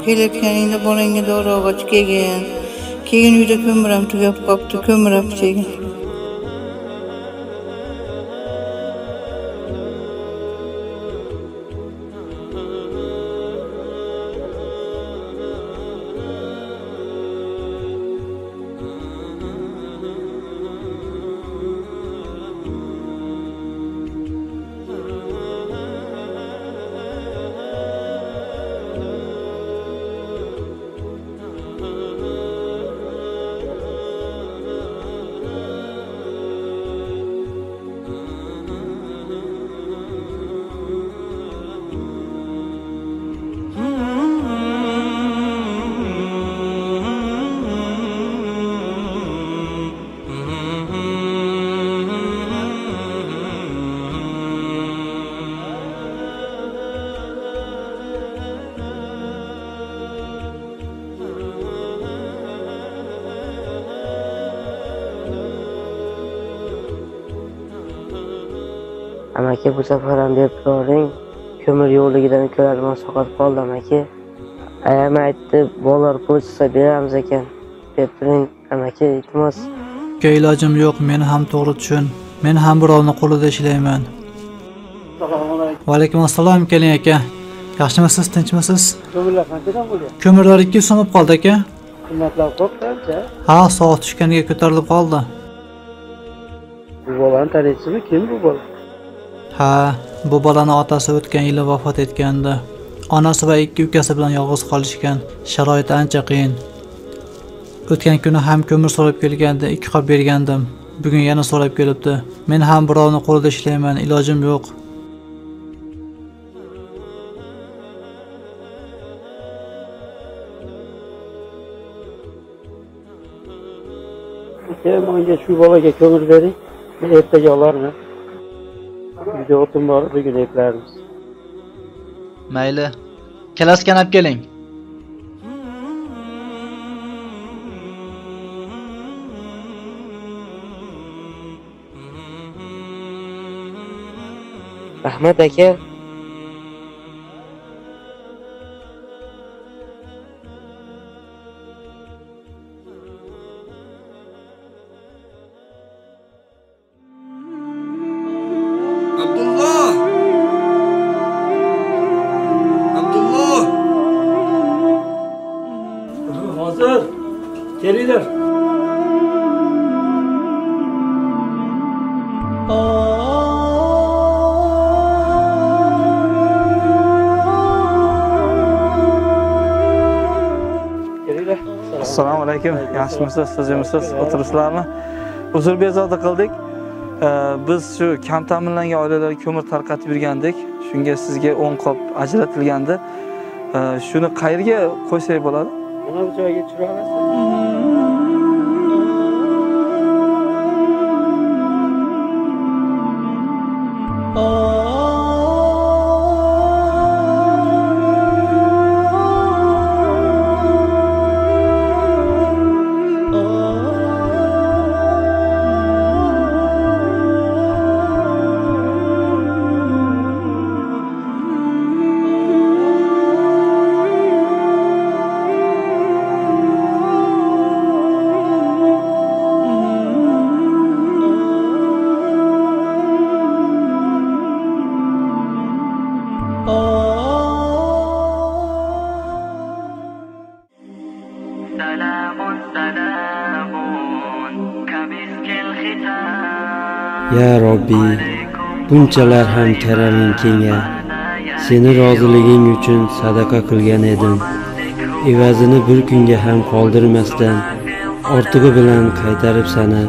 kelayotganingda bolangga dori olg'och kelgin. Keyin uyda ko'miram tugab qopti, ko'mirab chegin. Amaki bu safar ham berib turing. Ko'mir yo'qligidan ukalarimiz saqat qoldi amaki. Ayam aytdi, bolalar pul chiqsa beramiz ekan. Berib turing amaki, iltimos. Uka, ilojim yo'q, meni ham to'g'ri tushun. Men ham birovning qo'lida ishlayman. Assalomu alaykum. Va alaykum assalom, keling aka. Yaxshimisiz, tinchmisiz? Ko'mirlar qanchadan bo'lyapti? Ko'mirlar 200 so'm qoldi aka. Qimmatlab qoldi-chi? Ha, soat tushganiga ko'tarilib qoldi. Bu bolani taniysizmi? Kim bu bola? Ha, bu bolani otasi o'tgan yili vafot etgandi. Onasi va 2 ukasi bilan yolg'iz qolishgan. Sharoit ancha qiyin. O'tgan kuni ham ko'mir so'rab kelganda 2 qop bergandim. Bugun yana so'rab kelibdi. Men ham birovning qo'lida ishlayman, ilojim yo'q. Menga shu bolaga ko'mir bering. Men ertaga olarman. Uyda o'tin bor, bugun eklarmiz. Mayli. Kalaskan olib keling. Rahmat aka. Hozir kelinglar. Assalomu alaykum. Yaxshimisiz, sizimisiz? O'tiribsizlarmi? Uzr bezovta qildik. Biz shu kam ta'minlangan oilalarga ko'mir tarqatib yurgandik. Shunga sizga 10 qop ajratilgandi. Shuni qayerga qo'ysak bo'ladi? Mana bu joyga tushira olasiz. Ya Robbi, bunchalar ham karaming kenga. Seni roziliging uchun sadaqa qilgan edim. Evazini bir kunga ham qoldirmasdan ortig'i bilan qaytarib sana.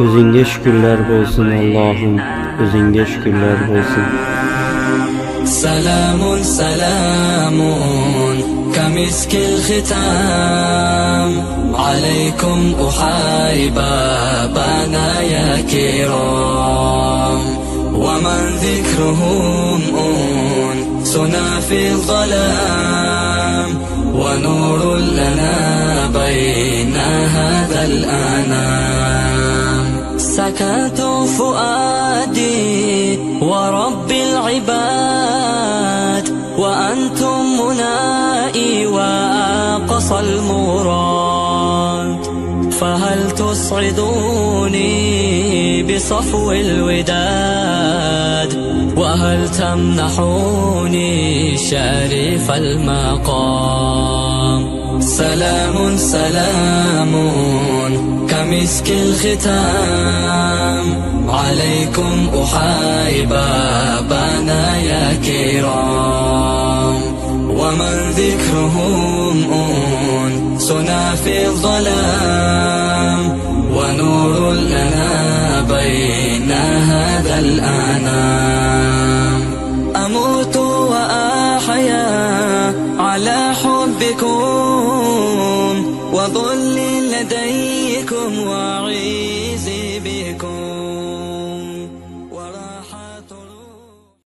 O'zingga shukrlar bo'lsin Allohim, o'zingga shukrlar bo'lsin. Salamun salamun kamisk al-khitam alaykum uhay babana ya kiram wa man dhikruhum suna fil dhalam wa nurun lana bayna hadha al-anam sakatu fuadi wa rabbil ibad وأنتم منائي وأقصى المراد. فهل تسعدوني بصفو الوداد، وهل تمنحوني شريف المقام. سلام سلام كمسك الختام، عليكم أحاي بابنا يا كرام. ومن ذكرهم أنسنا في الظلام، ونور لنا بين هذا الأنام. أموت وأحيا على حبكم، وظل لديكم وعيزي بكم.